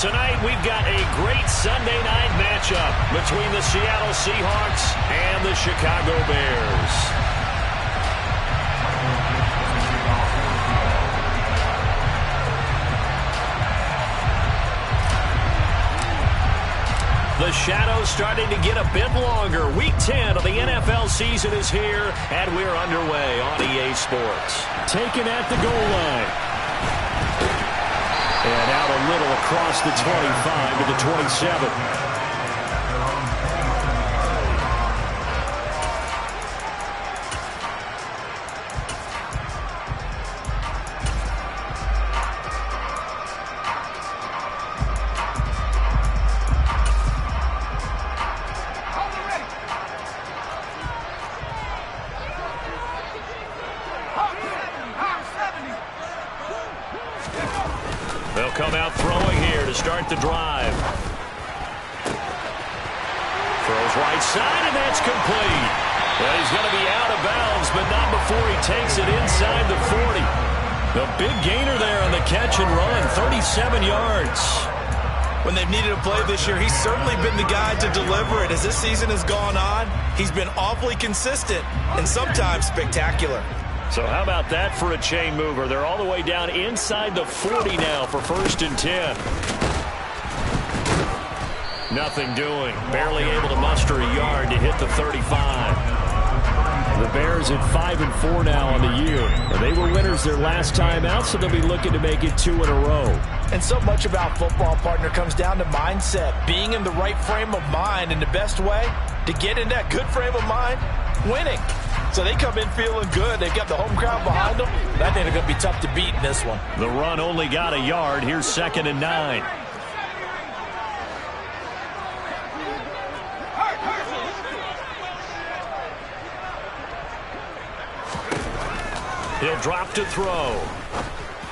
Tonight, we've got a great Sunday night matchup between the Seattle Seahawks and the Chicago Bears. The shadow's starting to get a bit longer. Week 10 of the NFL season is here, and we're underway on EA Sports. Taken at the goal line. And out a little across the 25 to the 27. They'll come out throwing here to start the drive. Throws right side, and that's complete. Well, he's going to be out of bounds, but not before he takes it inside the 40. The big gainer there on the catch and run, 37 yards. When they've needed a play this year, he's certainly been the guy to deliver it. As this season has gone on, he's been awfully consistent and sometimes spectacular. So how about that for a chain mover? They're all the way down inside the 40 now for 1st and 10. Nothing doing. Barely able to muster a yard to hit the 35. The Bears at 5-4 now on the year. They were winners their last time out, so they'll be looking to make it 2 in a row. And so much about football, partner, comes down to mindset. Being in the right frame of mind, and the best way to get in that good frame of mind, winning. So they come in feeling good. They've got the home crowd behind them. I think they're going to be tough to beat in this one. The run only got a yard. Here's 2nd and 9. He'll drop to throw.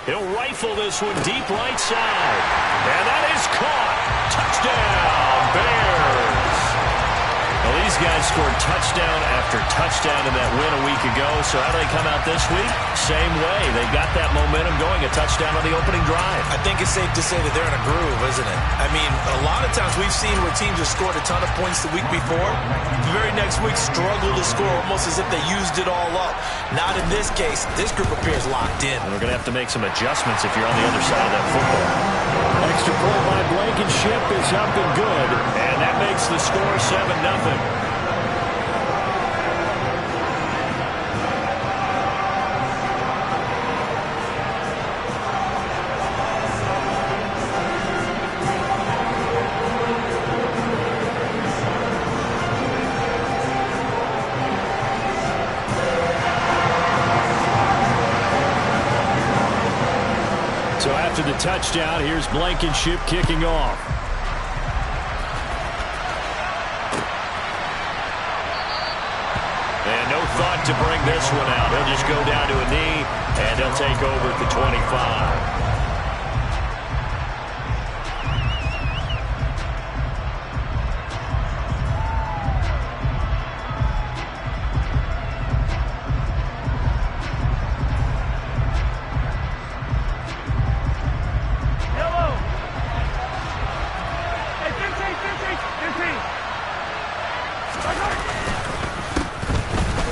He'll rifle this one deep right side. And that is caught. Touchdown, Bears. Well, these guys scored touchdown after touchdown in that win a week ago. So how do they come out this week? Same way. They got that momentum going. A touchdown on the opening drive. I think it's safe to say that they're in a groove, isn't it? I mean, a lot of times we've seen where teams have scored a ton of points the week before. The very next week struggle to score almost as if they used it all up. Not in this case. This group appears locked in. And we're going to have to make some adjustments if you're on the other side of that football. Extra point by Blankenship is up and good. And that makes the score 7-0. So after the touchdown, here's Blankenship kicking off. And no thought to bring this one out. He'll just go down to a knee, and he'll take over at the 25.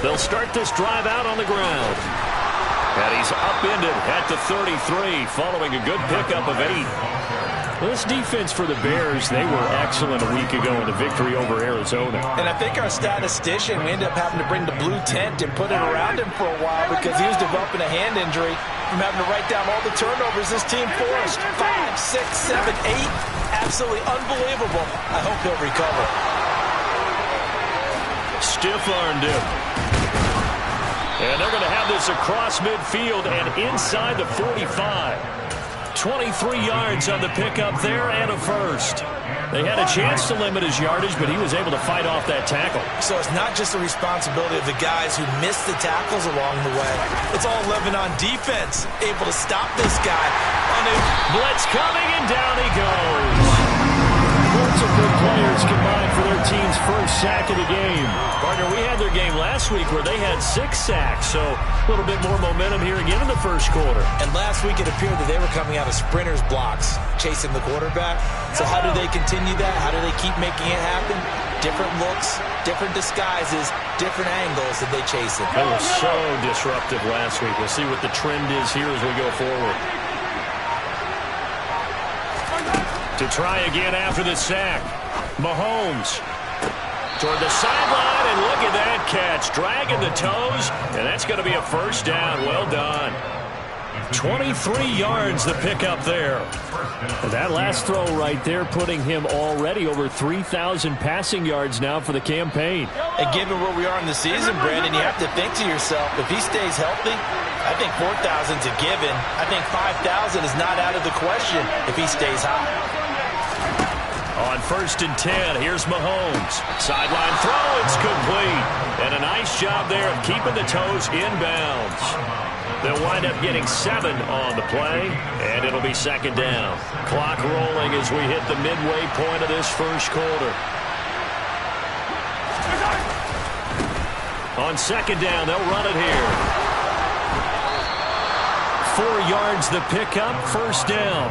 They'll start this drive out on the ground. And he's upended at the 33 following a good pickup of 8. This defense for the Bears, they were excellent a week ago in the victory over Arizona. And I think our statistician, we ended up having to bring the blue tent and put it around him for a while because he was developing a hand injury from having to write down all the turnovers this team forced. 5, 6, 7, 8. Absolutely unbelievable. I hope he'll recover. Stiff-armed him. And they're going to have this across midfield and inside the 45. 23 yards on the pickup there and a first. They had a chance to limit his yardage, but he was able to fight off that tackle. So it's not just the responsibility of the guys who missed the tackles along the way. It's all 11 on defense, able to stop this guy. Blitz coming, and down he goes. Sports good players combined for their team's first sack of the game. Partner, we had their game last week where they had 6 sacks, so a little bit more momentum here again in the first quarter. And last week it appeared that they were coming out of sprinters blocks, chasing the quarterback. So how do they continue that? How do they keep making it happen? Different looks, different disguises, different angles that they chase it. They were so disruptive last week. We'll see what the trend is here as we go forward. To try again after the sack. Mahomes toward the sideline, and look at that catch. Dragging the toes, and that's going to be a first down. Well done. 23 yards the pickup there. That last throw right there putting him already over 3,000 passing yards now for the campaign. And given where we are in the season, Brandon, you have to think to yourself, if he stays healthy, I think 4,000 is a given. I think 5,000 is not out of the question if he stays hot. On 1st and 10, here's Mahomes. Sideline throw, it's complete. And a nice job there of keeping the toes inbounds. They'll wind up getting 7 on the play, and it'll be 2nd down. Clock rolling as we hit the midway point of this first quarter. On 2nd down, they'll run it here. 4 yards the pickup, first down.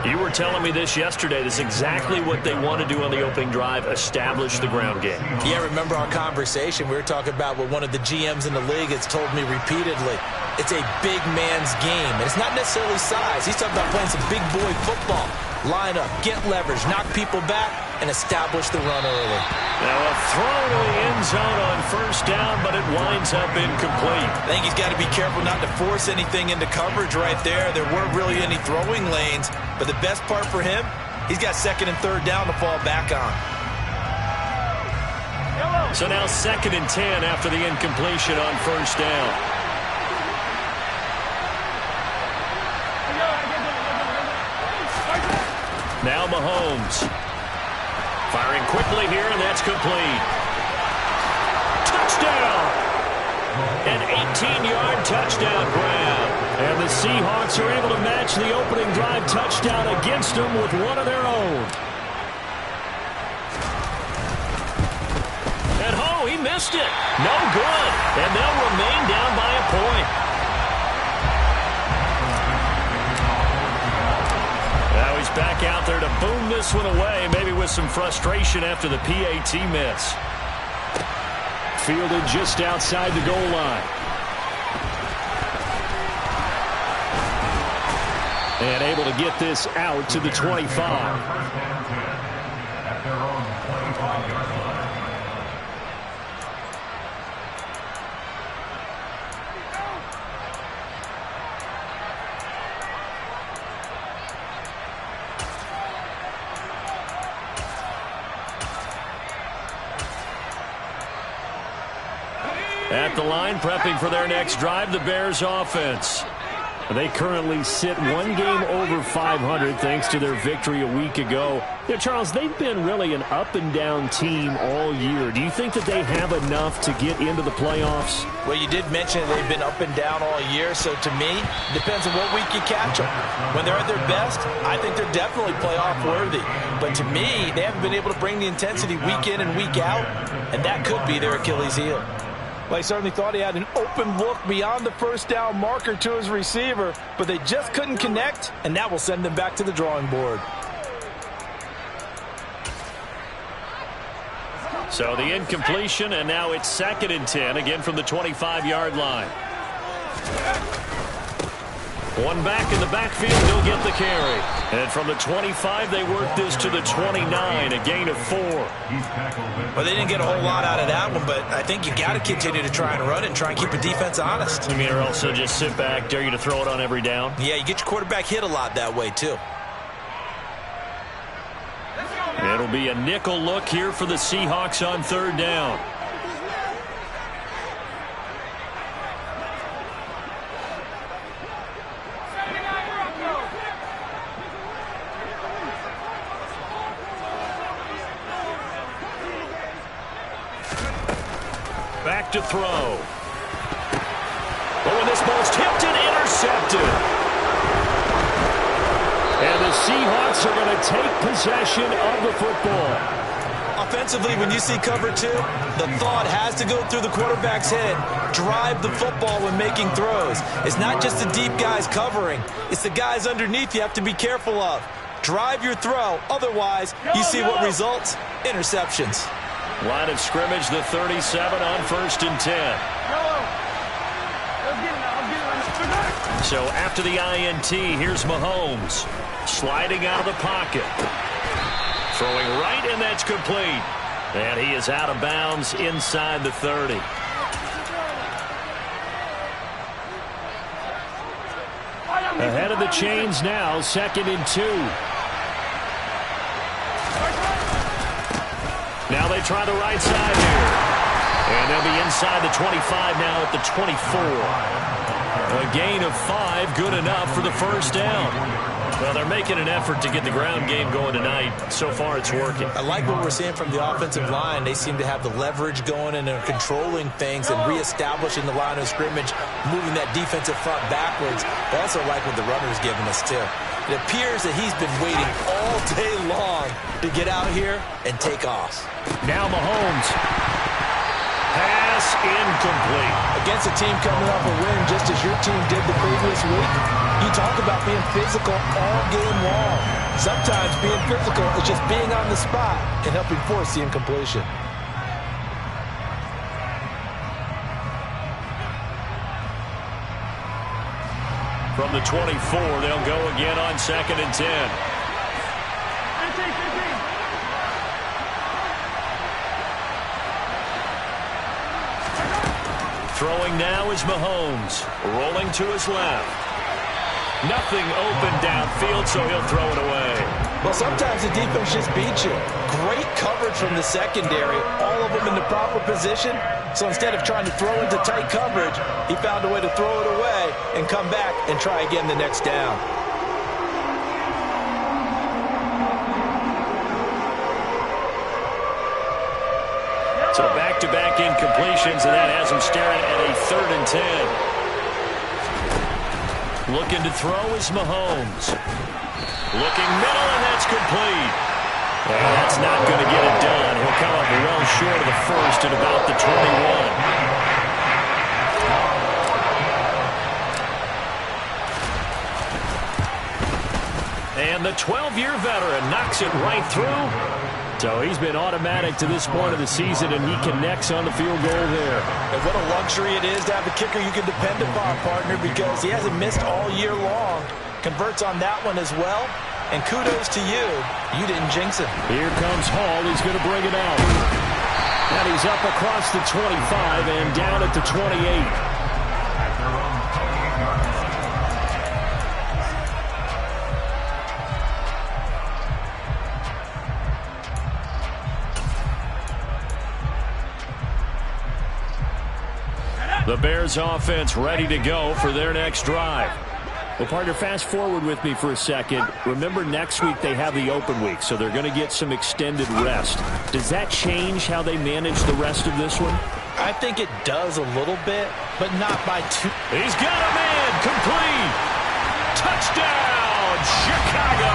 You were telling me this yesterday. This is exactly what they want to do on the opening drive, establish the ground game. Yeah, remember our conversation? We were talking about what one of the GMs in the league has told me repeatedly. It's a big man's game. And it's not necessarily size. He's talking about playing some big boy football. Line up, get leverage, knock people back, and establish the run early. Now a throw to the end zone on 1st down, but it winds up incomplete. I think he's got to be careful not to force anything into coverage right there. There weren't really any throwing lanes, but the best part for him, he's got 2nd and 3rd down to fall back on. So now 2nd and 10 after the incompletion on 1st down. Now Mahomes. Firing quickly here, and that's complete. Touchdown! An 18-yard touchdown grab. And the Seahawks are able to match the opening drive touchdown against them with one of their own. And oh, he missed it. No good. And they'll remain down by a point. Now he's back out there to boom this one away, maybe with some frustration after the PAT miss. Fielded just outside the goal line. And able to get this out to the 25. At the line, prepping for their next drive, the Bears offense. They currently sit one game over 500 thanks to their victory a week ago. You know, Charles, they've been really an up-and-down team all year. Do you think that they have enough to get into the playoffs? Well, you did mention they've been up and down all year, so to me, it depends on what week you catch them. When they're at their best, I think they're definitely playoff-worthy. But to me, they haven't been able to bring the intensity week in and week out, and that could be their Achilles heel. Well, he certainly thought he had an open look beyond the 1st down marker to his receiver, but they just couldn't connect, and that will send them back to the drawing board. So the incompletion, and now it's 2nd and 10, again from the 25-yard line. One back in the backfield, he'll get the carry. And from the 25, they work this to the 29, a gain of 4. Well, they didn't get a whole lot out of that one, but I think you got to continue to try and run it and try and keep the defense honest. You mean, or also just sit back, dare you to throw it on every down? Yeah, you get your quarterback hit a lot that way, too. It'll be a nickel look here for the Seahawks on 3rd down. Back to throw. Oh, and this ball's tipped and intercepted. And the Seahawks are going to take possession of the football. Offensively, when you see cover two, the thought has to go through the quarterback's head. Drive the football when making throws. It's not just the deep guys covering. It's the guys underneath you have to be careful of. Drive your throw. Otherwise, you see what results? Interceptions. Line of scrimmage, the 37 on 1st and 10. So after the INT, here's Mahomes. Sliding out of the pocket. Throwing right, and that's complete. And he is out of bounds inside the 30. Ahead of the chains now, 2nd and 2. Now they try the right side here. And they'll be inside the 25 now at the 24. A gain of 5, good enough for the first down. Well, they're making an effort to get the ground game going tonight. So far, it's working. I like what we're seeing from the offensive line. They seem to have the leverage going, and they're controlling things and reestablishing the line of scrimmage, moving that defensive front backwards. I also like what the runner's giving us, too. It appears that he's been waiting all day long to get out here and take off. Now Mahomes. Pass incomplete. Against a team coming off a win just as your team did the previous week, you talk about being physical all game long. Sometimes being physical is just being on the spot and helping force the incompletion. From the 24, they'll go again on 2nd and 10. Throwing now is Mahomes. Rolling to his left. Nothing open downfield, so he'll throw it away. Well, sometimes the defense just beats you. Great coverage from the secondary. All of them in the proper position. So instead of trying to throw into tight coverage, he found a way to throw it away and come back and try again the next down. So back-to-back incompletions, and that has him staring at a 3rd and 10. Looking to throw is Mahomes. Looking middle, and that's complete. And that's not going to get it done. He'll come up well short of the first at about the 21. And the 12-year veteran knocks it right through. So he's been automatic to this point of the season, and he connects on the field goal there. And what a luxury it is to have a kicker you can depend upon, partner, because he hasn't missed all year long. Converts on that one as well. And kudos to you. You didn't jinx him. Here comes Hall. He's going to bring it out. And he's up across the 25 and down at the 28. The Bears offense ready to go for their next drive. Well, partner, fast forward with me for a second. Remember, next week they have the open week, so they're going to get some extended rest. Does that change how they manage the rest of this one? I think it does a little bit, but not by too. He's got a man, complete. Touchdown, Chicago.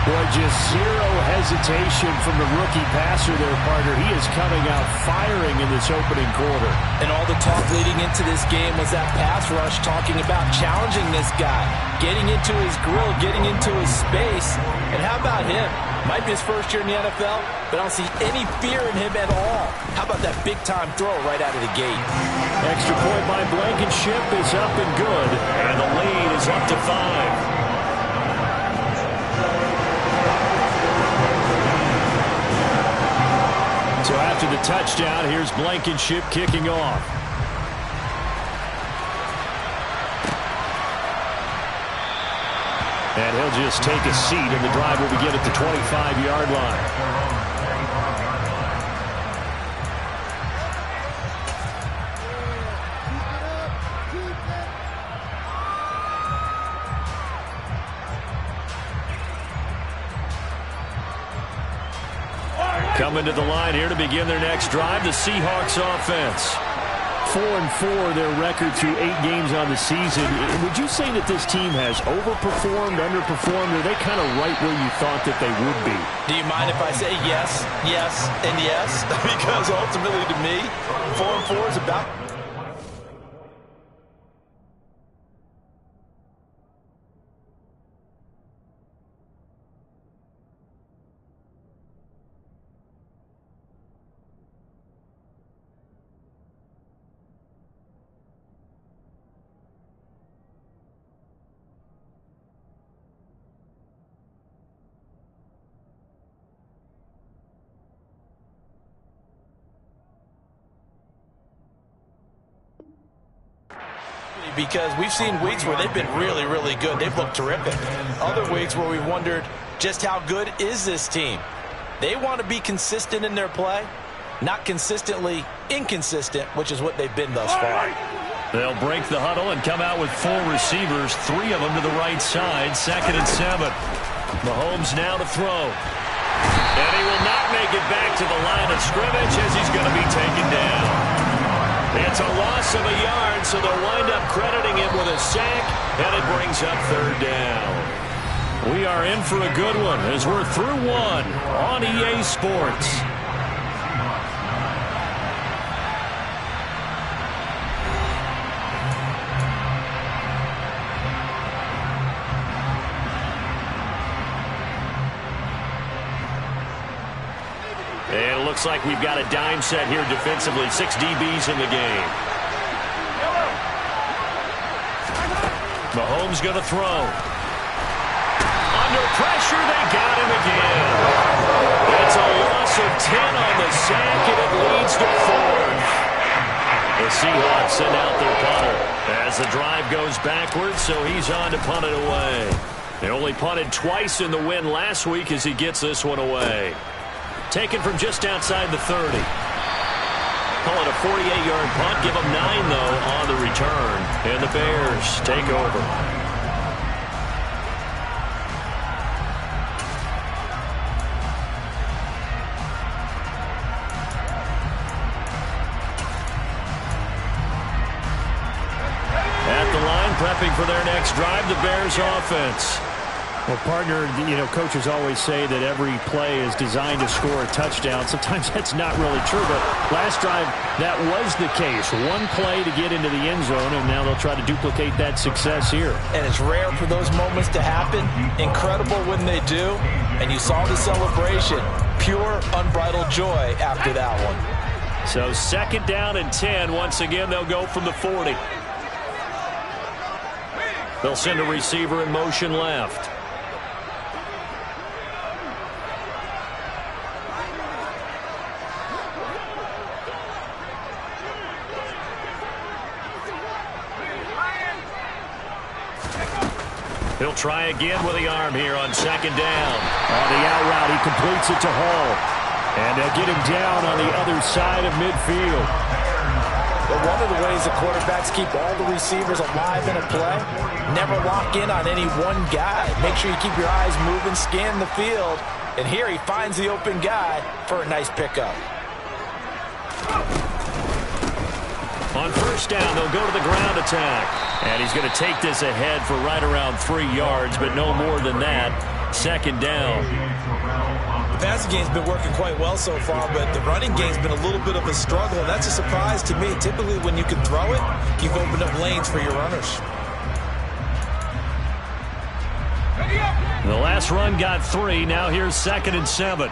Boy, just zero hesitation from the rookie passer there, partner. He is coming out firing in this opening quarter. And all the talk leading into this game was that pass rush, talking about challenging this guy, getting into his grill, getting into his space. And how about him? Might be his first year in the NFL, but I don't see any fear in him at all. How about that big-time throw right out of the gate? Extra point by Blankenship is up and good, and the lead is up to 5. So after the touchdown, here's Blankenship kicking off. And he'll just take a seat, and the drive will begin at the 25-yard line. Coming to the line here to begin their next drive, the Seahawks offense. 4-4, their record through 8 games on the season. Would you say that this team has overperformed, underperformed, or are they kind of right where you thought that they would be? Do you mind if I say yes, yes, and yes? Because ultimately to me, 4-4 is about... Because we've seen weeks where they've been really, really good. They've looked terrific. Other weeks where we've wondered just how good is this team. They want to be consistent in their play, not consistently inconsistent, which is what they've been thus far. They'll break the huddle and come out with 4 receivers, 3 of them to the right side, 2nd and 7. Mahomes now to throw. And he will not make it back to the line of scrimmage as he's going to be taken down. It's a loss of a yard, so they'll wind up crediting him with a sack, and it brings up 3rd down. We are in for a good one as we're through 1 on EA Sports. And it looks like we've got a dime set here defensively. 6 DBs in the game. Mahomes going to throw. Under pressure, they got him again. That's a loss of 10 on the sack, and it leads to 4th. The Seahawks send out their punter as the drive goes backwards, so he's on to punt it away. They only punted twice in the win last week as he gets this one away. Taken from just outside the 30. Call it a 48-yard punt. Give them 9, though, on the return. And the Bears take over. At the line, prepping for their next drive, the Bears offense. Well, partner, coaches always say that every play is designed to score a touchdown. Sometimes that's not really true, but last drive, that was the case. One play to get into the end zone, and now they'll try to duplicate that success here. And it's rare for those moments to happen. Incredible when they do. And you saw the celebration. Pure, unbridled joy after that one. So 2nd down and 10. Once again, they'll go from the 40. They'll send a receiver in motion left. He'll try again with the arm here on 2nd down. On the out route, he completes it to Hall. And they'll get him down on the other side of midfield. But one of the ways the quarterbacks keep all the receivers alive in a play, never lock in on any one guy. Make sure you keep your eyes moving, scan the field. And here he finds the open guy for a nice pickup. On 1st down, they'll go to the ground attack. And he's going to take this ahead for right around 3 yards, but no more than that. 2nd down. The passing game's been working quite well so far, but the running game's been a little bit of a struggle. That's a surprise to me. Typically, when you can throw it, you've opened up lanes for your runners. The last run got 3. Now here's 2nd and 7.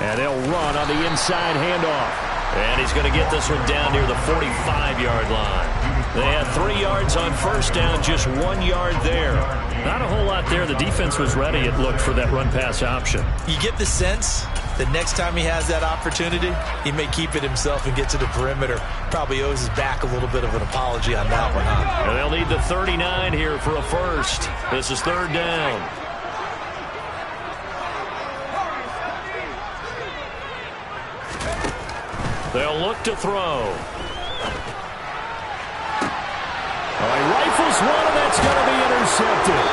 And they'll run on the inside handoff. And he's going to get this one down near the 45-yard line. They had 3 yards on 1st down, just 1 yard there. Not a whole lot there. The defense was ready, it looked, for that run-pass option. You get the sense that next time he has that opportunity, he may keep it himself and get to the perimeter. Probably owes his back a little bit of an apology on that one, huh? And they'll need the 39 here for a first. This is 3rd down. They'll look to throw. All right, right rifles one, and that's going to be intercepted.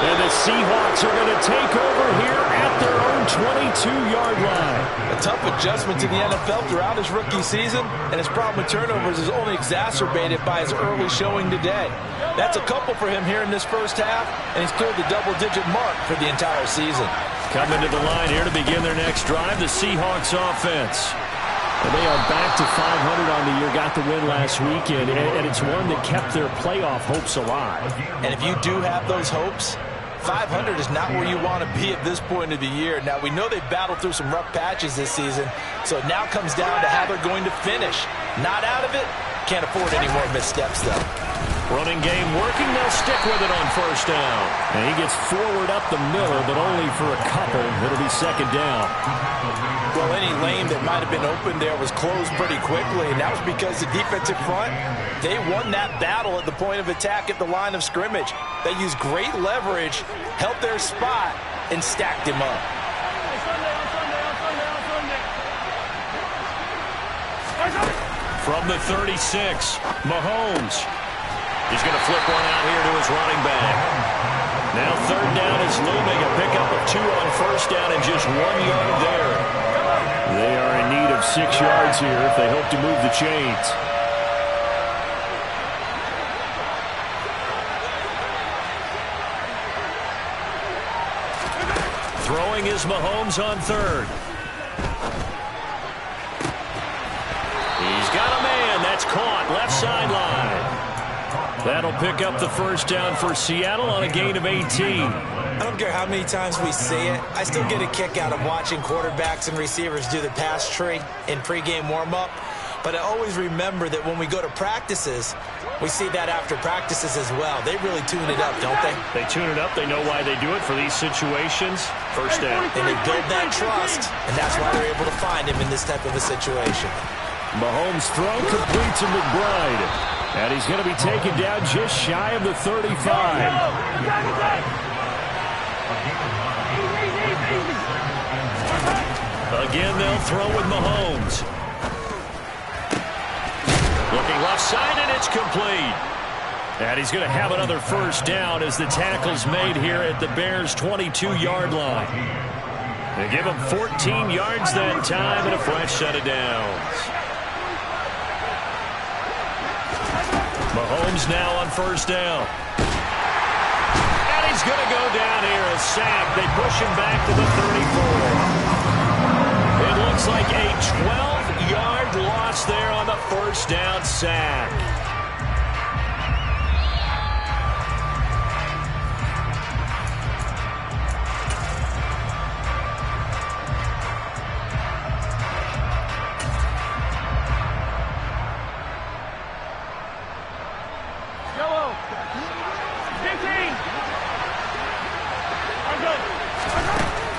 And the Seahawks are going to take over here at their own 22-yard line. A tough adjustment to the NFL throughout his rookie season, and his problem with turnovers is only exacerbated by his early showing today. That's a couple for him here in this first half, and he's cleared the double-digit mark for the entire season. Coming to the line here to begin their next drive, the Seahawks offense. And they are back to 500 on the year, got the win last weekend, and it's one that kept their playoff hopes alive. And if you do have those hopes, 500 is not where you want to be at this point of the year. Now, we know they've battled through some rough patches this season, so it now comes down to how they're going to finish. Not out of it, can't afford any more missteps, though. Running game working, they'll stick with it on first down. And he gets forward up the middle, but only for a couple. It'll be second down. Well, any lane that might have been open there was closed pretty quickly, and that was because the defensive front, they won that battle at the point of attack at the line of scrimmage. They used great leverage, held their spot, and stacked him up. From the 36, Mahomes. He's going to flip one out here to his running back. Now third down is looming. A pickup of 2 on first down and just 1 yard there. They are in need of 6 yards here if they hope to move the chains. Throwing is Mahomes on third. He's got a man. That's caught. Left sideline. That'll pick up the first down for Seattle on a gain of 18. I don't care how many times we say it, I still get a kick out of watching quarterbacks and receivers do the pass tree in pregame warm-up. But I always remember that when we go to practices, we see that after practices as well. They really tune it up, don't they? They tune it up. They know why they do it for these situations. First down. And they build that trust, and that's why they're able to find him in this type of a situation. Mahomes' throw complete to McBride. And he's going to be taken down just shy of the 35. Again, they'll throw with Mahomes. Looking left side, and it's complete. And he's going to have another first down as the tackle's made here at the Bears' 22-yard line. They give him 14 yards that time and a fresh set of downs. Mahomes now on first down. And he's going to go down here, a sack. They push him back to the 34. It looks like a 12-yard loss there on the first down sack.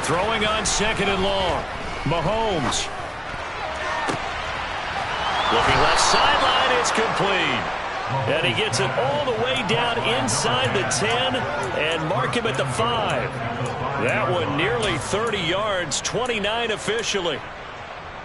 Throwing on second and long. Mahomes. Looking left sideline, it's complete. And he gets it all the way down inside the 10 and mark him at the 5. That one nearly 30 yards, 29 officially.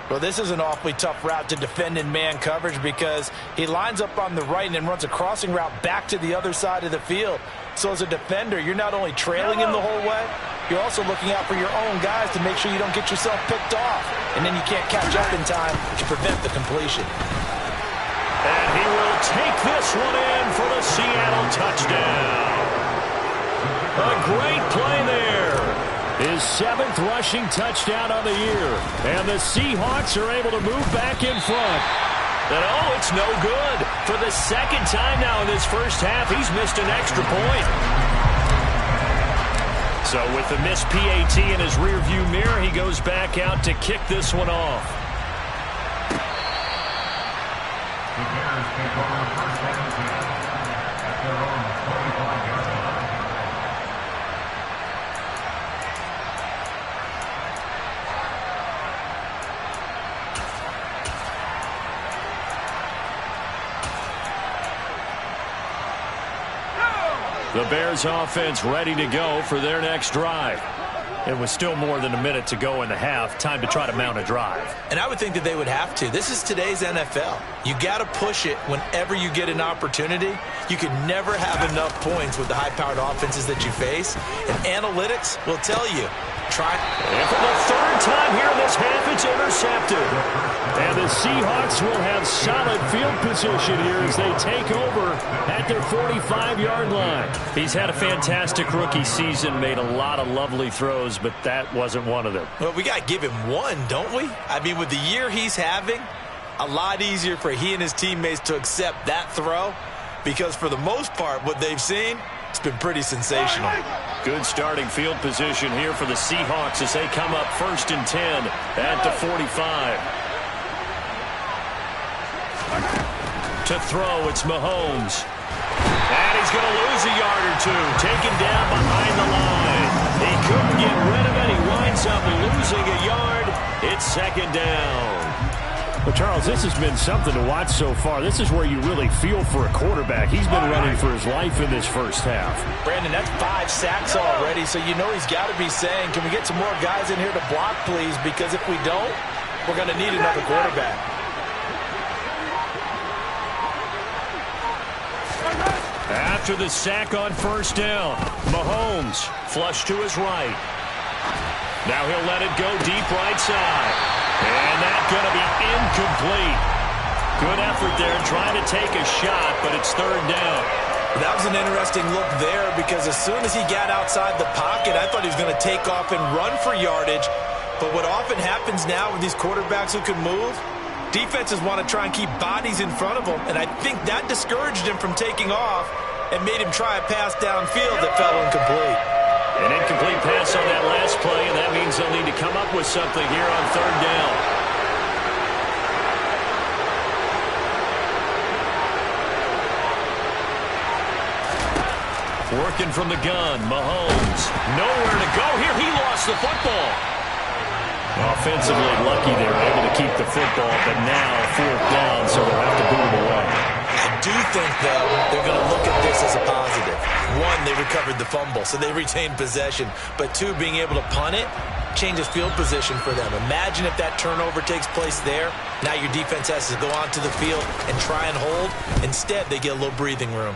Well, this is an awfully tough route to defend in man coverage because he lines up on the right and then runs a crossing route back to the other side of the field. So as a defender, you're not only trailing him the whole way, you're also looking out for your own guys to make sure you don't get yourself picked off. And then you can't catch up in time to prevent the completion. And he will take this one in for the Seattle touchdown. A great play there. His 7th rushing touchdown on the year. And the Seahawks are able to move back in front. And oh, it's no good. For the second time now in this first half, he's missed an extra point. So with the missed PAT in his rearview mirror, he goes back out to kick this one off. The Bears offense ready to go for their next drive. And with still more than a minute to go in the half, time to try to mount a drive. And I would think that they would have to. This is today's NFL. You got to push it whenever you get an opportunity. You can never have enough points with the high-powered offenses that you face. And analytics will tell you. Try. And for the third time here in this half, it's intercepted. And the Seahawks will have solid field position here as they take over at their 45-yard line. He's had a fantastic rookie season, made a lot of lovely throws, but that wasn't one of them. Well, we got to give him one, don't we? I mean, with the year he's having, a lot easier for he and his teammates to accept that throw because for the most part, what they've seen, it's been pretty sensational. Good starting field position here for the Seahawks as they come up 1st and 10 at the 45. To throw, it's Mahomes. And he's going to lose a yard or two. Taken down behind the line. He couldn't get rid of it. He winds up losing a yard. It's 2nd down. Well, Charles, this has been something to watch so far. This is where you really feel for a quarterback. He's been running for his life in this first half. Brandon, that's 5 sacks already, so you know he's got to be saying, can we get some more guys in here to block, please? Because if we don't, we're going to need another quarterback. After the sack on 1st down, Mahomes flush to his right. Now he'll let it go deep right side. And that's going to be incomplete. Good effort there trying to take a shot, but it's 3rd down. That was an interesting look there because as soon as he got outside the pocket, I thought he was going to take off and run for yardage. But what often happens now with these quarterbacks who can move, defenses want to try and keep bodies in front of them, and I think that discouraged him from taking off and made him try a pass downfield that fell incomplete. An incomplete pass on that last play, and that means they'll need to come up with something here on 3rd down. Working from the gun, Mahomes. Nowhere to go here. He lost the football. Offensively lucky they were able to keep the football, but now 4th down, so they'll have to boot it away. I do think, though, they're going to look at this as a positive. 1, they recovered the fumble, so they retained possession. But 2, being able to punt it changes field position for them. Imagine if that turnover takes place there. Now your defense has to go onto the field and try and hold. Instead, they get a little breathing room.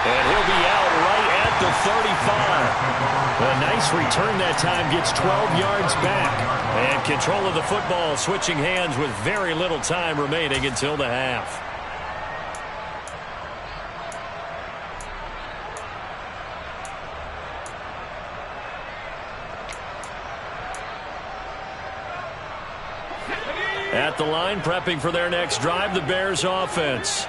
And he'll be out right at the 35. A nice return that time, gets 12 yards back. And control of the football switching hands with very little time remaining until the half. At the line, prepping for their next drive, the Bears offense.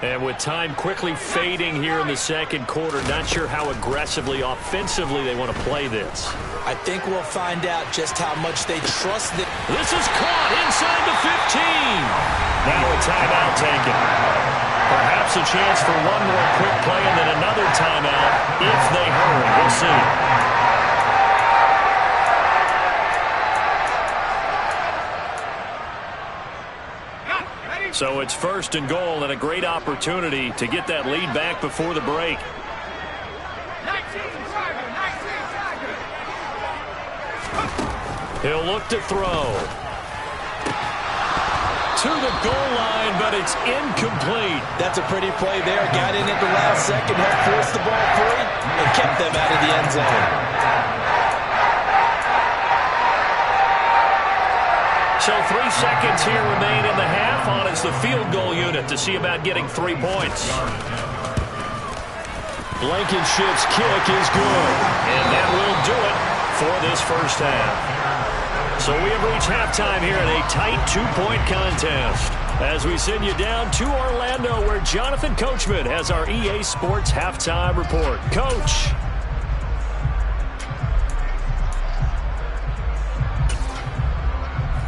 And with time quickly fading here in the 2nd quarter, not sure how aggressively, offensively they want to play this. I think we'll find out just how much they trust it. This is caught inside the 15. Now a timeout taken. Perhaps a chance for one more quick play and then another timeout if they hurry. We'll see. So it's 1st and goal and a great opportunity to get that lead back before the break. He'll look to throw. To the goal line, but it's incomplete. That's a pretty play there. Got in at the last second, helped force the ball free, and kept them out of the end zone. So 3 seconds here remain in the half. On is the field goal unit to see about getting 3 points. Blankenship's kick is good. And that will do it for this first half. So we have reached halftime here in a tight 2-point contest. As we send you down to Orlando, where Jonathan Coachman has our EA Sports halftime report. Coach.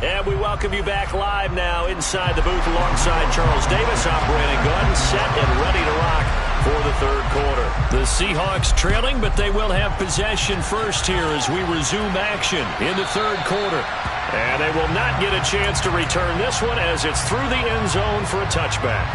And we welcome you back live now inside the booth alongside Charles Davis. I'm Brandon Gunn, set and ready to rock for the 3rd quarter. The Seahawks trailing, but they will have possession first here as we resume action in the 3rd quarter. And they will not get a chance to return this one as it's through the end zone for a touchback.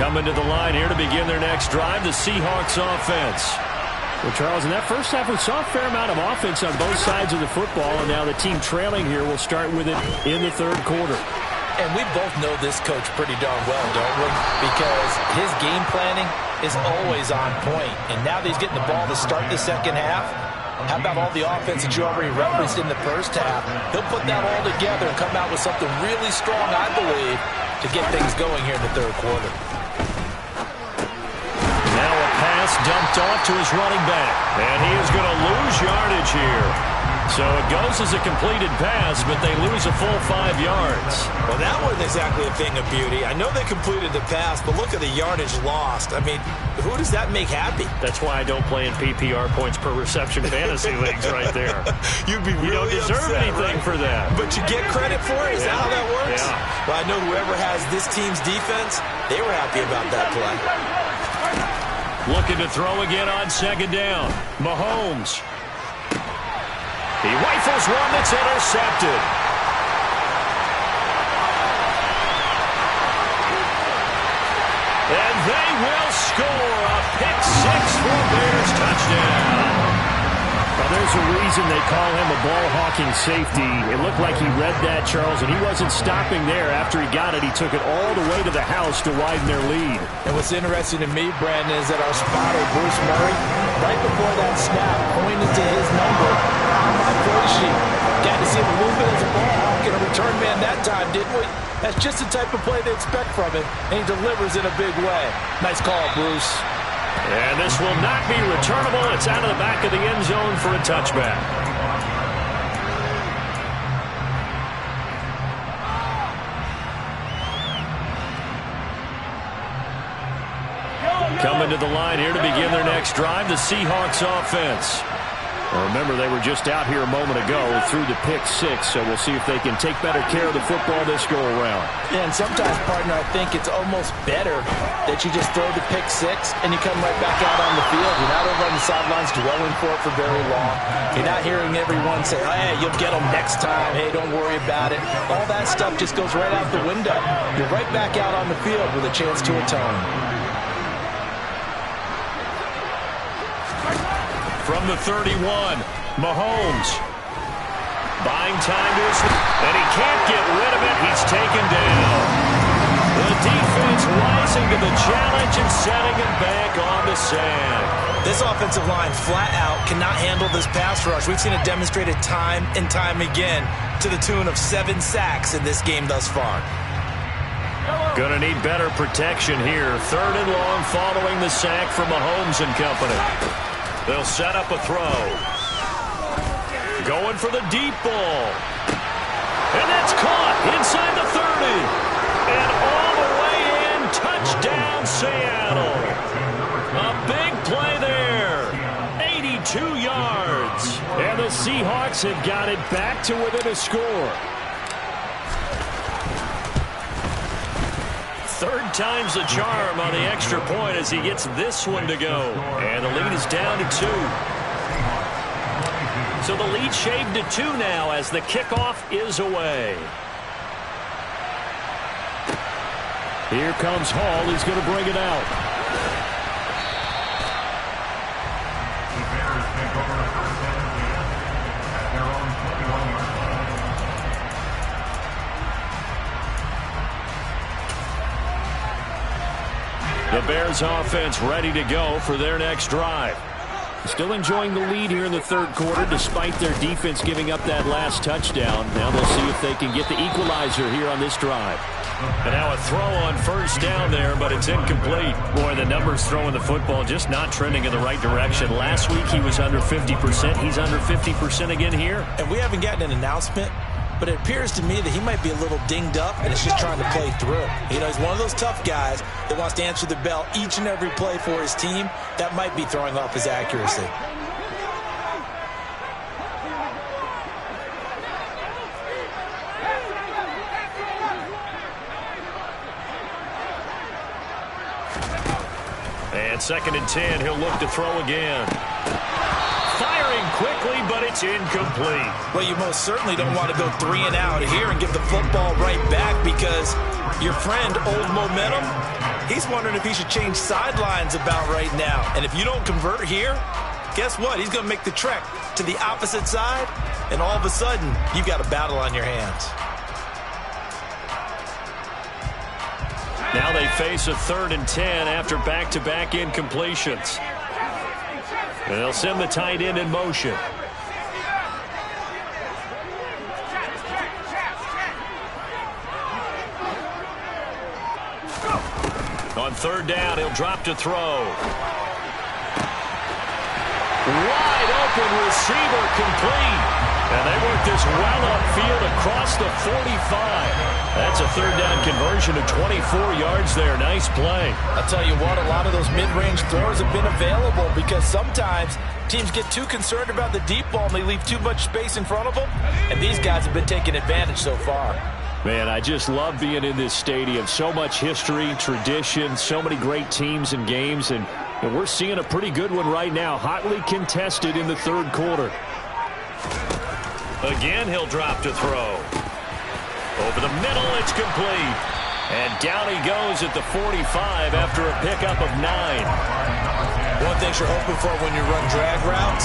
Coming to the line here to begin their next drive, the Seahawks offense. Well, Charles, in that first half, we saw a fair amount of offense on both sides of the football, and now the team trailing here will start with it in the third quarter. And we both know this coach pretty darn well, don't we? Because his game planning is always on point. And now that he's getting the ball to start the second half, how about all the offense that you already referenced in the first half? He'll put that all together and come out with something really strong, I believe, to get things going here in the third quarter. Now a pass dumped off to his running back. And he is going to lose yardage here. So it goes as a completed pass, but they lose a full 5 yards. Well, that wasn't exactly a thing of beauty. I know they completed the pass, but look at the yardage lost. I mean, who does that make happy? That's why I don't play in PPR points per reception fantasy leagues right there. You'd be really You don't deserve upset, anything right? for that. But you get credit for it? Is that how that works? Yeah. Well, I know whoever has this team's defense, they were happy about that play. Looking to throw again on second down. Mahomes. He rifles one that's intercepted. And they will score a pick six for Bears touchdown. Well, there's a reason they call him a ball-hawking safety. It looked like he read that, Charles, and he wasn't stopping there. After he got it, he took it all the way to the house to widen their lead. And what's interesting to me, Brandon, is that our spotter, Bruce Murray, right before that snap, pointed to his number on my play sheet. Got to see him a little bit as a ball hawk and a return man that time, didn't we? That's just the type of play they expect from him, and he delivers in a big way. Nice call, Bruce. And this will not be returnable. It's out of the back of the end zone for a touchback. Coming to the line here to begin their next drive, the Seahawks offense. Well, remember, they were just out here a moment ago through the pick six, so we'll see if they can take better care of the football this go-around. Yeah, and sometimes, partner, I think it's almost better that you just throw the pick six and you come right back out on the field. You're not over on the sidelines dwelling for it for very long. You're not hearing everyone say, oh, hey, you'll get them next time. Hey, don't worry about it. All that stuff just goes right out the window. You're right back out on the field with a chance to atone. From the 31, Mahomes. Buying time to his... And he can't get rid of it. He's taken down. The defense rising to the challenge and setting it back on the sand. This offensive line flat out cannot handle this pass rush. We've seen it demonstrated time and time again to the tune of 7 sacks in this game thus far. Gonna need better protection here. Third and long following the sack from Mahomes and company. They'll set up a throw. Going for the deep ball. And that's caught inside the 30. And all the way in, touchdown Seattle. A big play there. 82 yards. And the Seahawks have got it back to within a score. Third time's the charm on the extra point as he gets this one to go. And the lead is down to 2. So the lead shaved to 2 now as the kickoff is away. Here comes Hall. He's going to bring it out. The Bears offense ready to go for their next drive. Still enjoying the lead here in the third quarter despite their defense giving up that last touchdown. Now they'll see if they can get the equalizer here on this drive. And now a throw on first down there, but it's incomplete. Boy, the numbers throwing the football just not trending in the right direction. Last week he was under 50%. He's under 50% again here. And we haven't gotten an announcement, but it appears to me that he might be a little dinged up and is just trying to play through. You know, he's one of those tough guys that wants to answer the bell each and every play for his team. That might be throwing off his accuracy. And 2nd and 10, he'll look to throw again. Firing quickly, but it That's incomplete. Well, you most certainly don't want to go 3 and out here and give the football right back, because your friend, Old Momentum, he's wondering if he should change sidelines about right now. And if you don't convert here, guess what? He's going to make the trek to the opposite side, and all of a sudden, you've got a battle on your hands. Now they face a 3rd and 10 after back-to-back incompletions. And they'll send the tight end in motion. On 3rd down, he'll drop to throw. Wide open receiver, complete. And they work this well upfield across the 45. That's a 3rd down conversion of 24 yards there. Nice play. I'll tell you what, a lot of those mid-range throws have been available, because sometimes teams get too concerned about the deep ball and they leave too much space in front of them. And these guys have been taking advantage so far. Man, I just love being in this stadium. So much history, tradition, so many great teams and games, and we're seeing a pretty good one right now, hotly contested in the 3rd quarter. Again, he'll drop to throw. Over the middle, it's complete. And down he goes at the 45 after a pickup of 9. One thing you're hoping for when you run drag routes,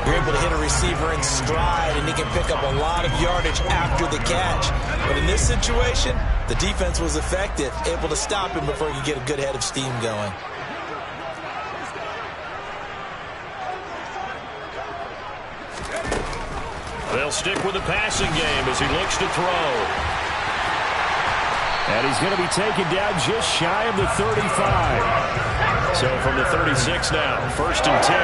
you're able to hit a receiver in stride, and he can pick up a lot of yardage after the catch. But in this situation, the defense was effective, able to stop him before he could get a good head of steam going. They'll stick with the passing game as he looks to throw. And he's going to be taken down just shy of the 35. So from the 36 now, 1st and 10.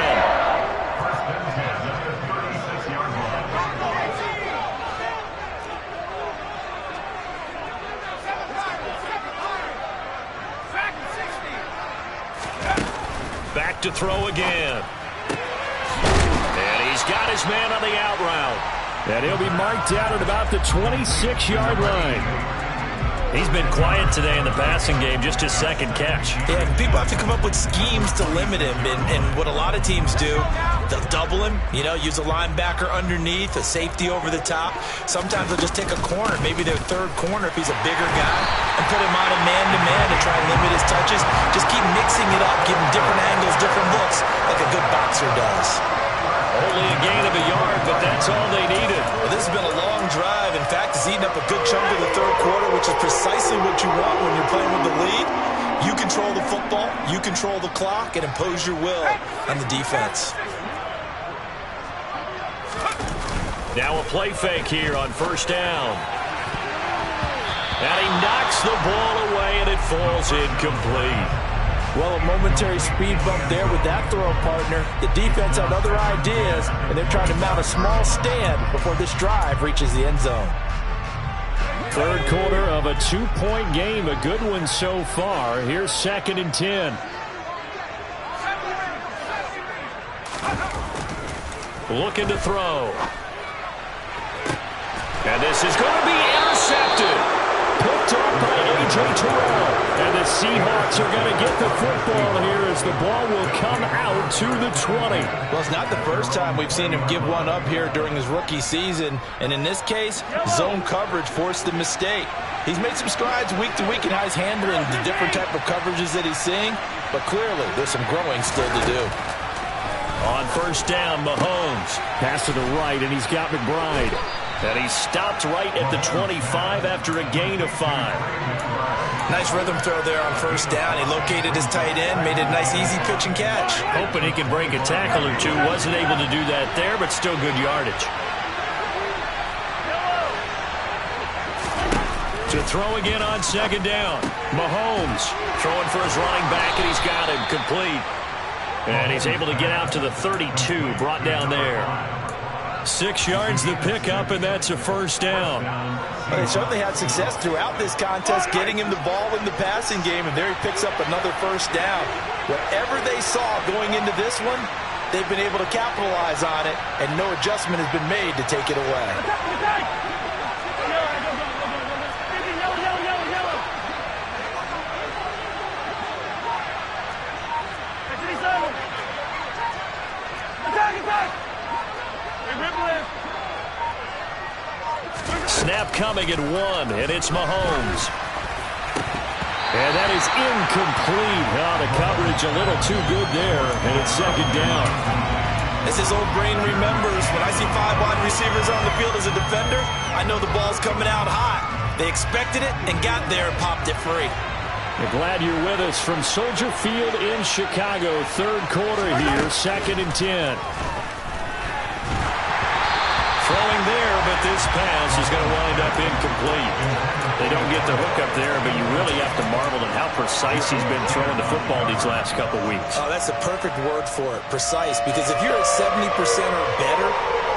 Back to throw again. And he's got his man on the out route. And he'll be marked out at about the 26-yard line. He's been quiet today in the passing game, just his 2nd catch. Yeah, people have to come up with schemes to limit him, and what a lot of teams do, they'll double him, use a linebacker underneath, a safety over the top. Sometimes they'll just take a corner, maybe their 3rd corner if he's a bigger guy, and put him on a man-to-man to try and limit his touches. Just keep mixing it up, giving different angles, different looks, like a good boxer does. Only a gain of a yard, but that's all they needed. Well, this has been a long drive. In fact, it's eaten up a good chunk of the 3rd quarter, which is precisely what you want when you're playing with the lead. You control the football, you control the clock, and impose your will on the defense. Now a play fake here on 1st down. And he knocks the ball away, and it falls incomplete. Well, a momentary speed bump there with that throw partner. The defense had other ideas, and they're trying to mount a small stand before this drive reaches the end zone. 3rd quarter of a 2-point game, a good one so far. Here's 2nd and 10. Looking to throw. And this is going to be intercepted. Picked up by A.J. Terrell. And the Seahawks are going to get the football here as the ball will come out to the 20. Well, it's not the first time we've seen him give one up here during his rookie season. And in this case, zone coverage forced the mistake. He's made some strides week to week in how he's handling the different type of coverages that he's seeing. But clearly, there's some growing still to do. On 1st down, Mahomes. Pass to the right, and he's got McBride. And he stopped right at the 25 after a gain of 5. Nice rhythm throw there on 1st down. He located his tight end, made it a nice easy pitch and catch. Hoping he can break a tackle or two. Wasn't able to do that there, but still good yardage. To throw again on 2nd down. Mahomes throwing for his running back, and he's got him complete. And he's able to get out to the 32, brought down there. 6 yards the pickup, and that's a 1st down. Well, they certainly had success throughout this contest, getting him the ball in the passing game, and there he picks up another 1st down. Whatever they saw going into this one, they've been able to capitalize on it, and no adjustment has been made to take it away. coming at 1, and it's Mahomes. And that is incomplete. Oh, the coverage a little too good there, and it's second down. As his old brain remembers, when I see 5 wide receivers on the field as a defender, I know the ball's coming out hot. They expected it and got there and popped it free. We're glad you're with us from Soldier Field in Chicago. Third quarter here, 2nd and 10. Throwing there, but this pass is going to wind up incomplete. They don't get the hook up there, but you really have to marvel at how precise he's been throwing the football these last couple weeks. Oh, that's the perfect word for it, precise. Because if you're at 70% or better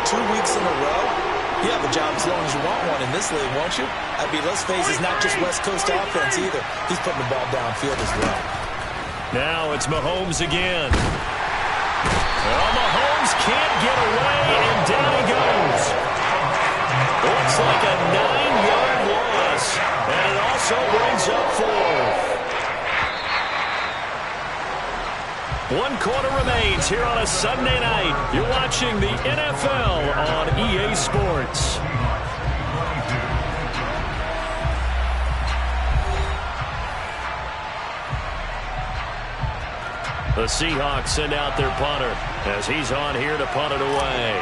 2 weeks in a row, you have a job as long as you want one in this league, won't you? I mean, let's face it, it's not just West Coast offense either. He's putting the ball downfield as well. Now it's Mahomes again. Well, Mahomes can't get away, and down he goes. Looks like a 9-yard loss, and it also brings up 4. 1 quarter remains here on a Sunday night. You're watching the NFL on EA Sports. The Seahawks send out their punter as he's on here to punt it away.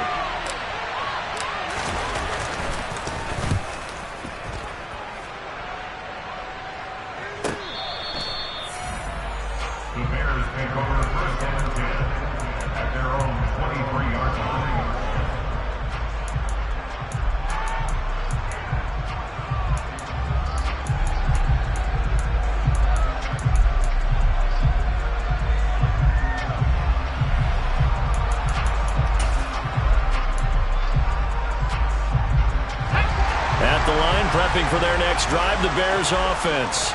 The Bears take over first and 10 at their own 23-yard line. At the line, prepping for their next drive, the Bears offense.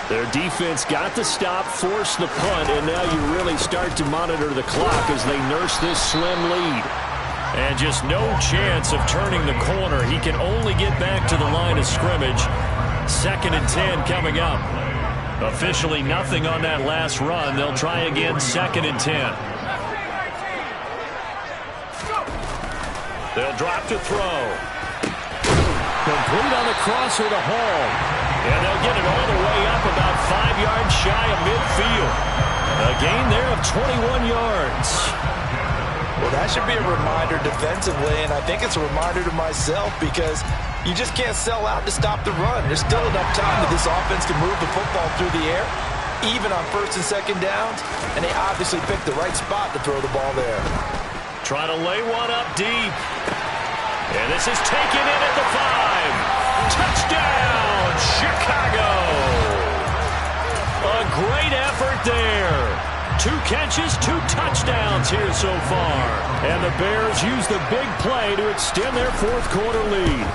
Their defense got the stop, forced the punt, and now you really start to monitor the clock as they nurse this slim lead. And just no chance of turning the corner. He can only get back to the line of scrimmage. 2nd and 10 coming up. Officially nothing on that last run. They'll try again, 2nd and 10. They'll drop to throw. Complete on the crosser to Hall. And they'll get it all the way up about 5 yards shy of midfield. A gain there of 21 yards. Well, that should be a reminder defensively, and I think it's a reminder to myself because you just can't sell out to stop the run. There's still enough time that this offense can move the football through the air, even on 1st and 2nd downs, and they obviously picked the right spot to throw the ball there. Trying to lay one up deep. And this is taken in at the 5. Touchdown, Chicago. A great effort there. 2 catches, 2 touchdowns here so far. And the Bears use the big play to extend their 4th quarter lead.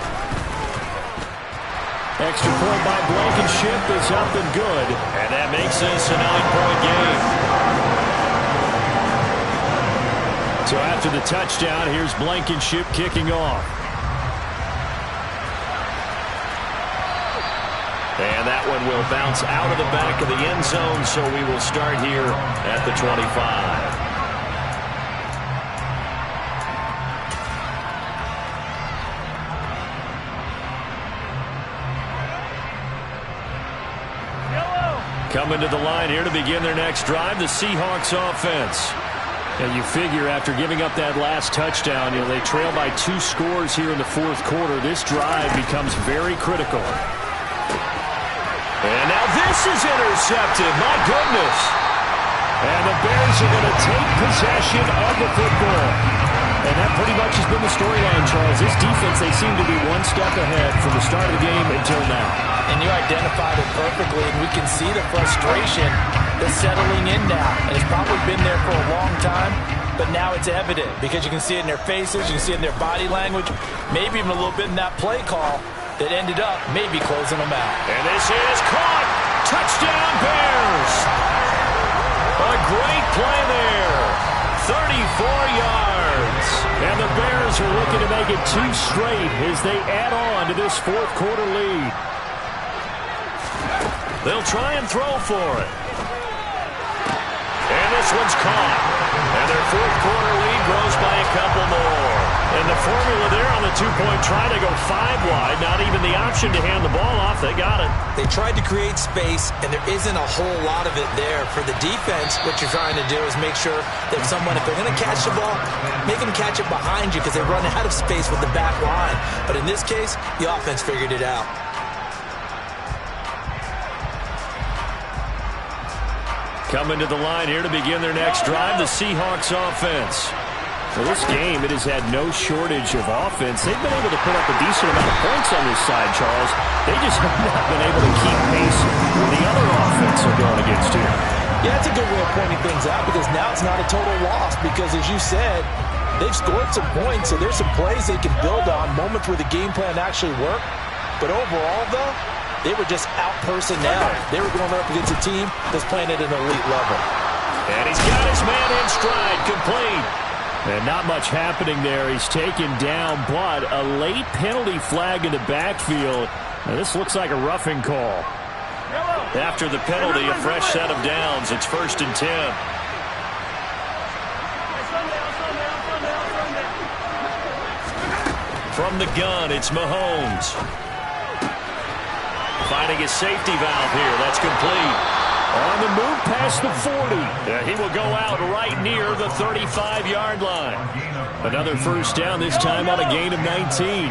Extra point by Blankenship is up and good. And that makes this a 9-point game. So after the touchdown, here's Blankenship kicking off. And that one will bounce out of the back of the end zone, so we will start here at the 25. Coming to the line here to begin their next drive, the Seahawks offense. And you figure after giving up that last touchdown, they trail by 2 scores here in the 4th quarter. This drive becomes very critical. And now this is intercepted. My goodness. And the Bears are going to take possession of the football. And that pretty much has been the storyline, Charles. This defense, they seem to be one step ahead from the start of the game until now. And you identified it perfectly, and we can see the frustration that's settling in now. And it's probably been there for a long time, but now it's evident because you can see it in their faces, you can see it in their body language, maybe even a little bit in that play call that ended up maybe closing them out. And this is caught. Touchdown, Bears. A great play there. 34 yards. And the Bears are looking to make it 2 straight as they add on to this 4th quarter lead. They'll try and throw for it. And this one's caught. And their 4th quarter lead grows by a couple more. And the formula there on the two-point try to go 5 wide. Not even the option to hand the ball off. They got it. They tried to create space, and there isn't a whole lot of it there. For the defense, what you're trying to do is make sure that if they're going to catch the ball, make them catch it behind you because they run out of space with the back line. But in this case, the offense figured it out. Coming to the line here to begin their next drive, the Seahawks offense. For this game, it has had no shortage of offense. They've been able to put up a decent amount of points on this side, Charles. They just have not been able to keep pace with the other offense they're going against here. Yeah, that's a good way of pointing things out because now it's not a total loss because, as you said, they've scored some points, so there's some plays they can build on, moments where the game plan actually worked. But overall, though, they were just out-personnel. They were going up against a team that's playing at an elite level. And he's got his man in stride, complete. And not much happening there. He's taken down, but a late penalty flag in the backfield. Now, this looks like a roughing call. After the penalty, a fresh set of downs. It's 1st and 10. From the gun, it's Mahomes. Finding his safety valve here. That's complete. On the move past the 40. He will go out right near the 35-yard line. Another first down, this time on a gain of 19.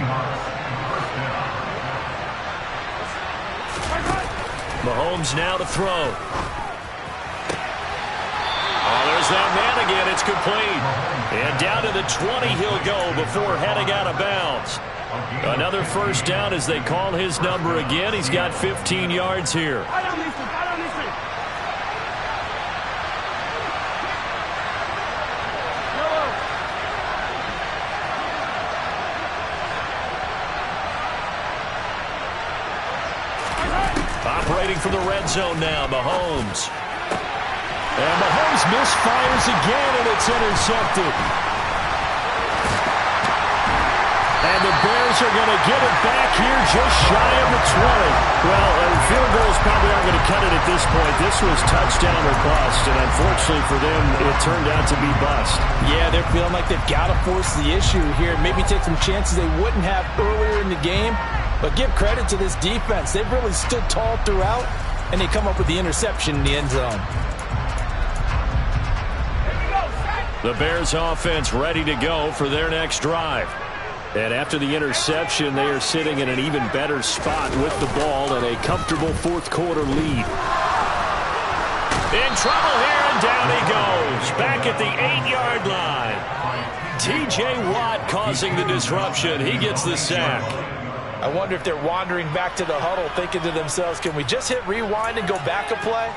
Mahomes now to throw. Oh, there's that man again. It's complete. And down to the 20 he'll go before heading out of bounds. Another first down as they call his number again. He's got 15 yards here. Operating from the red zone now, Mahomes. And Mahomes misfires again, and it's intercepted. And the Bears are going to get it back here just shy of the 20. Well, field goals probably aren't going to cut it at this point. This was touchdown or bust, and unfortunately for them, it turned out to be bust. Yeah, they're feeling like they've got to force the issue here. Maybe take some chances they wouldn't have earlier in the game. But give credit to this defense. They've really stood tall throughout, and they come up with the interception in the end zone. The Bears offense ready to go for their next drive. And after the interception, they are sitting in an even better spot with the ball and a comfortable fourth-quarter lead. In trouble here, and down he goes. Back at the 8-yard line. T.J. Watt causing the disruption. He gets the sack. I wonder if they're wandering back to the huddle thinking to themselves, can we just hit rewind and go back a play?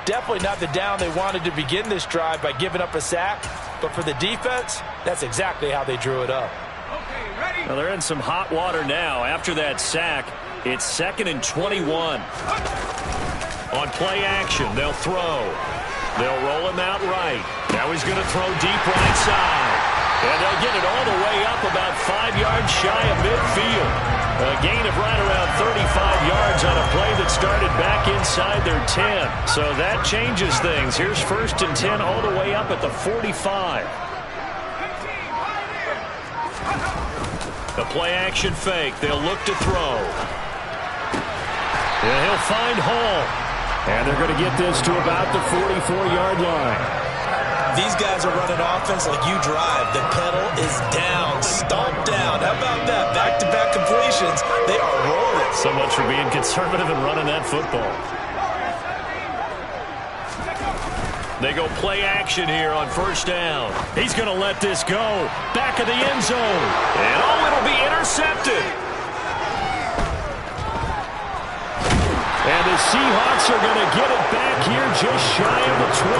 Definitely not the down they wanted to begin this drive by giving up a sack. But for the defense, that's exactly how they drew it up. Well, they're in some hot water now. After that sack, it's 2nd and 21. On play action, they'll throw. They'll roll him out right. Now he's going to throw deep right side. And they'll get it all the way up about 5 yards shy of midfield. A gain of right around 35 yards on a play that started back inside their 10. So that changes things. Here's 1st and 10 all the way up at the 45. The play action fake. They'll look to throw. And he'll find Hall. And they're going to get this to about the 44-yard line. These guys are running offense like you drive. The pedal is down, stomped down. How about that? Back-to-back completions. They are rolling. So much for being conservative and running that football. They go play action here on 1st down. He's going to let this go. Back of the end zone. And it'll be intercepted. And the Seahawks are going to get it back here just shy of the 20.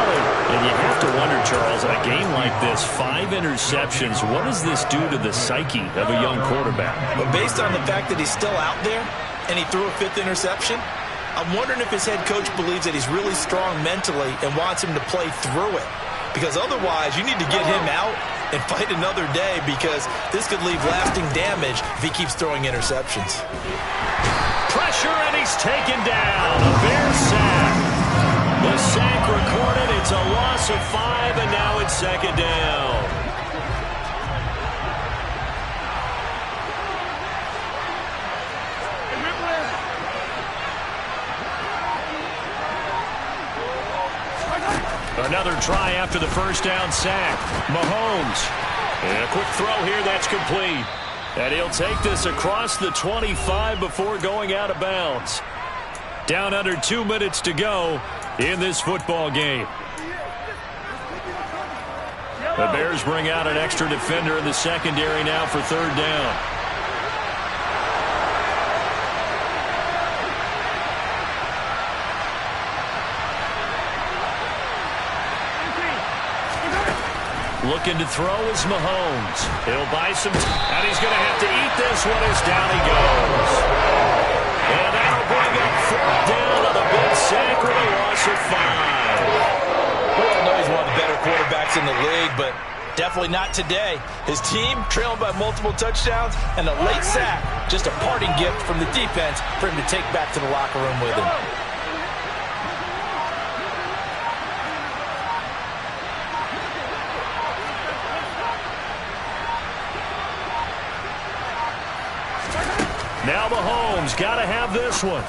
And you have to wonder, Charles, in a game like this, 5 interceptions, what does this do to the psyche of a young quarterback? But based on the fact that he's still out there and he threw a 5th interception, I'm wondering if his head coach believes that he's really strong mentally and wants him to play through it. Because otherwise, you need to get him out and fight another day because this could leave lasting damage if he keeps throwing interceptions. Pressure, and he's taken down. A Bear sack. The sack recorded. It's a loss of 5, and now it's 2nd down. Another try after the first down sack. Mahomes. And a quick throw here that's complete. And he'll take this across the 25 before going out of bounds. Down under 2 minutes to go in this football game. The Bears bring out an extra defender in the secondary now for third down. Looking to throw is Mahomes. He'll buy some and he's going to have to eat this one as down he goes. And that'll bring up fourth down on a big sack with a loss of 5. We all know he's one of the better quarterbacks in the league, but definitely not today. His team trailed by multiple touchdowns, and a late sack, just a parting gift from the defense for him to take back to the locker room with him. Now Mahomes got to have this one.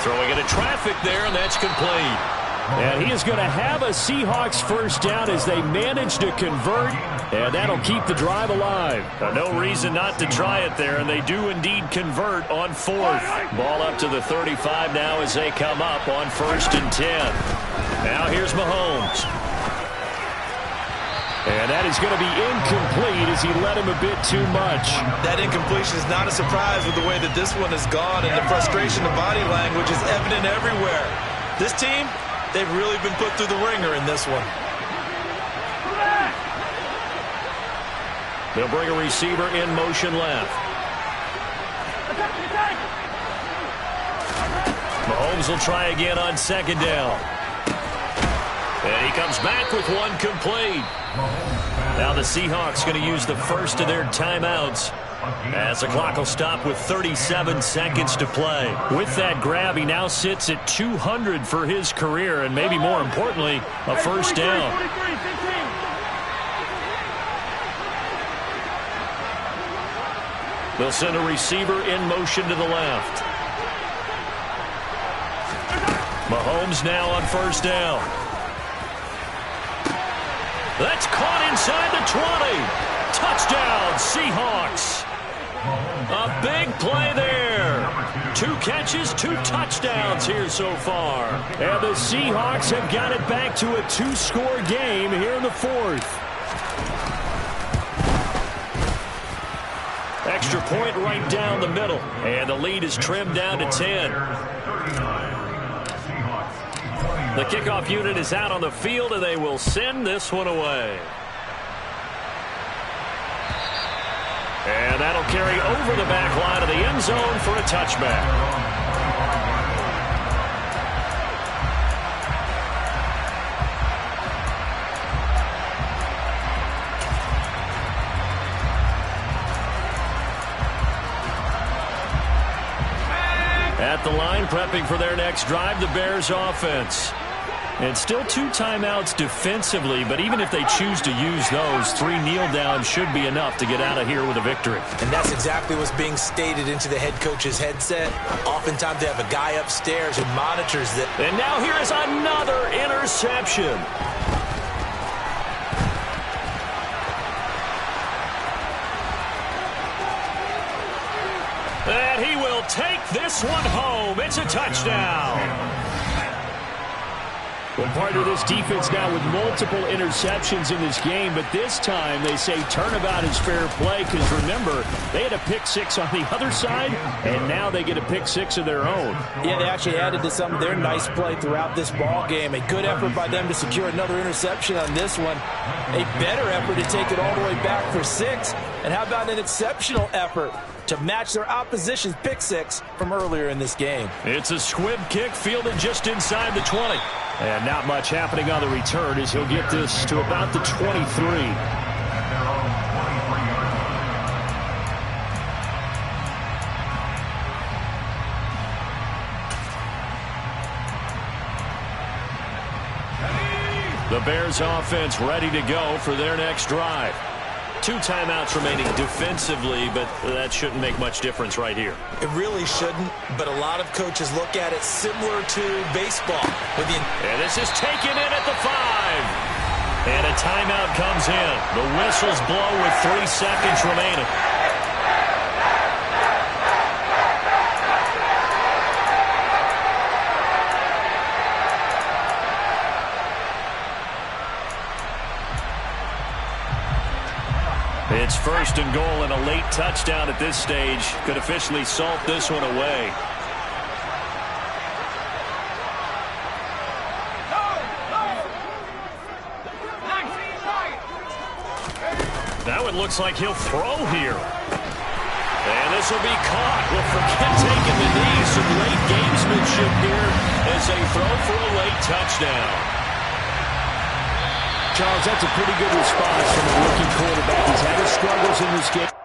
Throwing into traffic there, and that's complete. And he is going to have a Seahawks first down as they manage to convert, and that'll keep the drive alive. No reason not to try it there, and they do indeed convert on fourth. Ball up to the 35 now as they come up on 1st and 10. Now here's Mahomes. And that is going to be incomplete as he led him a bit too much. That incompletion is not a surprise with the way that this one has gone, and the frustration of body language is evident everywhere. This team, they've really been put through the ringer in this one. They'll bring a receiver in motion left. Mahomes will try again on 2nd down. And he comes back with one complete. Now the Seahawks going to use the first of their timeouts as the clock will stop with 37 seconds to play. With that grab, he now sits at 200 for his career, and maybe more importantly, a first down. They'll send a receiver in motion to the left. Mahomes now on 1st down. That's caught inside the 20. Touchdown, Seahawks. A big play there. 2 catches, 2 touchdowns here so far. And the Seahawks have got it back to a 2-score game here in the 4th. Extra point right down the middle. And the lead is trimmed down to 10. The kickoff unit is out on the field, and they will send this one away. And that'll carry over the back line of the end zone for a touchback. At the line, prepping for their next drive, the Bears offense. And still 2 timeouts defensively, but even if they choose to use those, 3 kneel downs should be enough to get out of here with a victory. And that's exactly what's being stated into the head coach's headset. Oftentimes they have a guy upstairs who monitors it. And now here is another interception. And he will take this one home. It's a touchdown. Well, part of this defense now with multiple interceptions in this game, but this time they say turnabout is fair play because, remember, they had a pick 6 on the other side, and now they get a pick 6 of their own. Yeah, they actually added to some of their nice play throughout this ball game. A good effort by them to secure another interception on this one. A better effort to take it all the way back for 6. And how about an exceptional effort to match their opposition's pick 6 from earlier in this game? It's a squib kick fielded just inside the 20. And not much happening on the return as he'll get this to about the 23. The Bears offense ready to go for their next drive. 2 timeouts remaining defensively, but that shouldn't make much difference right here. It really shouldn't, but a lot of coaches look at it similar to baseball. And this is taken in at the 5. And a timeout comes in. The whistles blow with 3 seconds remaining. It's 1st and goal, and a late touchdown at this stage could officially salt this one away. Now it looks like he'll throw here. And this will be caught. Well, forget taking the knee. Some late gamesmanship here as they throw for a late touchdown. Charles, that's a pretty good response from a rookie quarterback. He's had his struggles in this game.